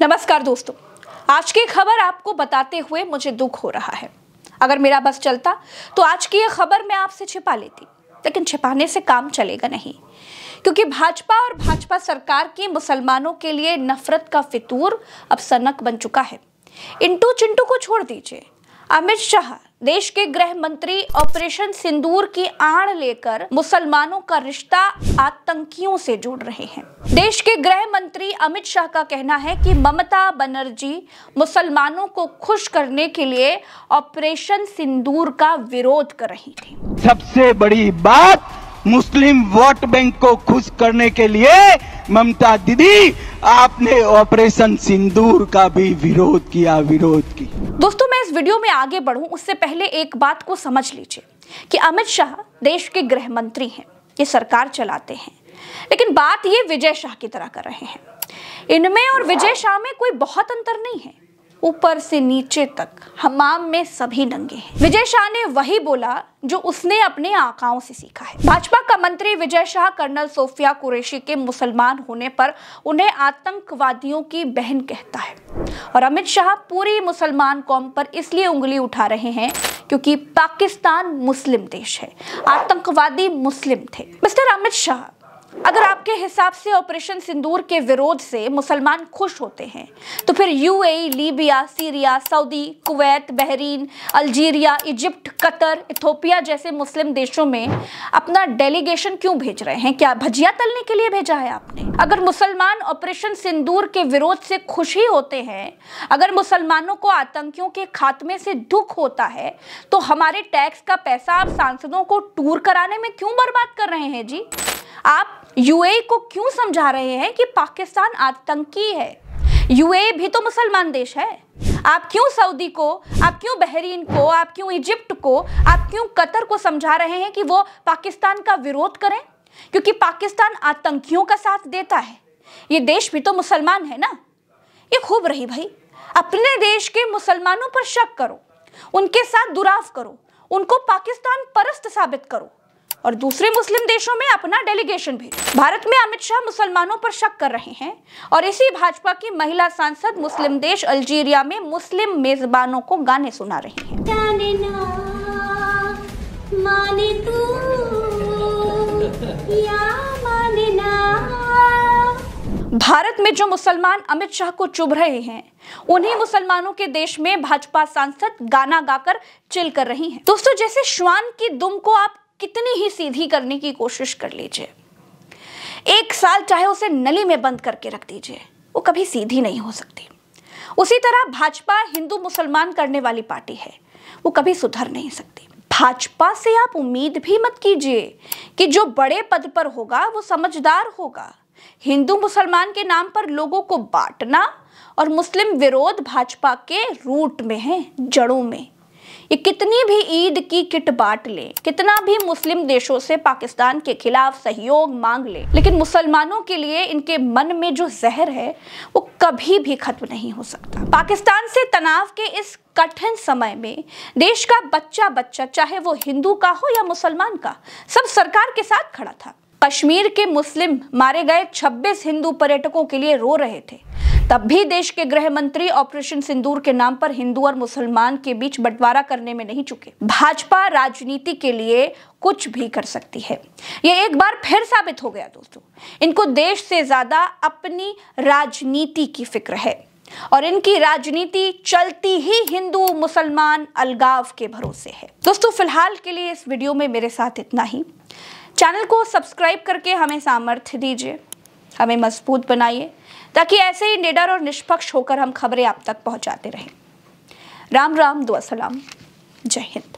नमस्कार दोस्तों, आज की खबर आपको बताते हुए मुझे दुख हो रहा है। अगर मेरा बस चलता तो आज की यह खबर मैं आपसे छिपा लेती, लेकिन छिपाने से काम चलेगा नहीं, क्योंकि भाजपा और भाजपा सरकार की मुसलमानों के लिए नफरत का फितूर अब सनक बन चुका है। इंटू चिंटू को छोड़ दीजिए, अमित शाह देश के गृह मंत्री ऑपरेशन सिंदूर की आड़ लेकर मुसलमानों का रिश्ता आतंकियों से जोड़ रहे हैं। देश के गृह मंत्री अमित शाह का कहना है कि ममता बनर्जी मुसलमानों को खुश करने के लिए ऑपरेशन सिंदूर का विरोध कर रही थी। सबसे बड़ी बात, मुस्लिम वोट बैंक को खुश करने के लिए ममता दीदी आपने ऑपरेशन सिंदूर का भी विरोध किया। दोस्तों, मैं इस वीडियो में आगे बढ़ूं उससे पहले एक बात को समझ लीजिए कि अमित शाह देश के गृह मंत्री हैं, ये सरकार चलाते हैं, लेकिन बात ये विजय शाह की तरह कर रहे हैं। इनमें और विजय शाह में कोई बहुत अंतर नहीं है, ऊपर से नीचे तक हमाम में सभी नंगे हैं। विजय शाह ने वही बोला जो उसने अपने आकाओं से सीखा है। भाजपा का मंत्री विजय शाह कर्नल सोफिया कुरैशी के मुसलमान होने पर उन्हें आतंकवादियों की बहन कहता है, और अमित शाह पूरी मुसलमान कौम पर इसलिए उंगली उठा रहे हैं क्योंकि पाकिस्तान मुस्लिम देश है, आतंकवादी मुस्लिम थे। मिस्टर अमित शाह, अगर आपके हिसाब से ऑपरेशन सिंदूर के विरोध से मुसलमान खुश होते हैं तो फिर UAE, Libya, Syria, Saudi, Kuwait, Bahrain, Algeria, Egypt, Qatar, Ethiopia जैसे मुस्लिम देशों में अपना डेलीगेशन क्यों भेज रहे हैं? क्या भजिया तलने के लिए भेजा है आपने? अगर मुसलमान ऑपरेशन सिंदूर के विरोध से खुशी होते हैं, अगर मुसलमानों को आतंकियों के खात्मे से दुख होता है, तो हमारे टैक्स का पैसा आप सांसदों को टूर कराने में क्यों बर्बाद कर रहे हैं जी? आप यूएई को क्यों समझा रहे हैं कि पाकिस्तान आतंकी है? यूएई भी तो मुसलमान देश है। आप क्यों सऊदी को, आप क्यों बहरीन को, आप क्यों इजिप्ट को, आप क्यों कतर को समझा रहे हैं कि वो पाकिस्तान का विरोध करें? क्योंकि पाकिस्तान आतंकियों का साथ देता है। ये देश भी तो मुसलमान है ना। ये खूब रही भाई, अपने देश के मुसलमानों पर शक करो, उनके साथ दुराव करो, उनको पाकिस्तान परस्त साबित करो और दूसरे मुस्लिम देशों में अपना डेलीगेशन भेजो। भारत में अमित शाह मुसलमानों पर शक कर रहे हैं और इसी भाजपा की महिला सांसद मुस्लिम देश अल्जीरिया में मुस्लिम मेजबानों को गाने सुना रही हैं। जाने ना, माने तू, या माने ना। भारत में जो मुसलमान अमित शाह को चुभ रहे हैं, उन्हीं मुसलमानों के देश में भाजपा सांसद गाना गाकर चिल कर रही हैं। दोस्तों, जैसे श्वान की दुम को आप कितनी ही सीधी करने की कोशिश कर लीजिए, 1 साल चाहे उसे नली में बंद करके रख दीजिए, वो कभी सीधी नहीं हो सकती। उसी तरह भाजपा हिंदू मुसलमान करने वाली पार्टी है, वो कभी सुधर नहीं सकती। भाजपा से आप उम्मीद भी मत कीजिए कि जो बड़े पद पर होगा वो समझदार होगा। हिंदू मुसलमान के नाम पर लोगों को बांटना और मुस्लिम विरोध भाजपा के रूट में है, जड़ों में। ये कितनी भी ईद की किट बांट ले, कितना भी मुस्लिम देशों से पाकिस्तान के खिलाफ सहयोग मांग ले, लेकिन मुसलमानों के लिए इनके मन में जो जहर है वो कभी भी खत्म नहीं हो सकता। पाकिस्तान से तनाव के इस कठिन समय में देश का बच्चा बच्चा, चाहे वो हिंदू का हो या मुसलमान का, सब सरकार के साथ खड़ा था। कश्मीर के मुस्लिम मारे गए 26 हिंदू पर्यटकों के लिए रो रहे थे, तब भी देश के गृह मंत्री ऑपरेशन सिंदूर के नाम पर हिंदू और मुसलमान के बीच बंटवारा करने में नहीं चुके। भाजपा राजनीति के लिए कुछ भी कर सकती है, ये एक बार फिर साबित हो गया दोस्तों। इनको देश से ज्यादा अपनी राजनीति की फिक्र है और इनकी राजनीति चलती ही हिंदू मुसलमान अलगाव के भरोसे है। दोस्तों, फिलहाल के लिए इस वीडियो में मेरे साथ इतना ही। चैनल को सब्सक्राइब करके हमें सामर्थ्य दीजिए, हमें मजबूत बनाइए, ताकि ऐसे ही निडर और निष्पक्ष होकर हम खबरें आप तक पहुंचाते रहें। राम राम, दुआ सलाम, जय हिंद।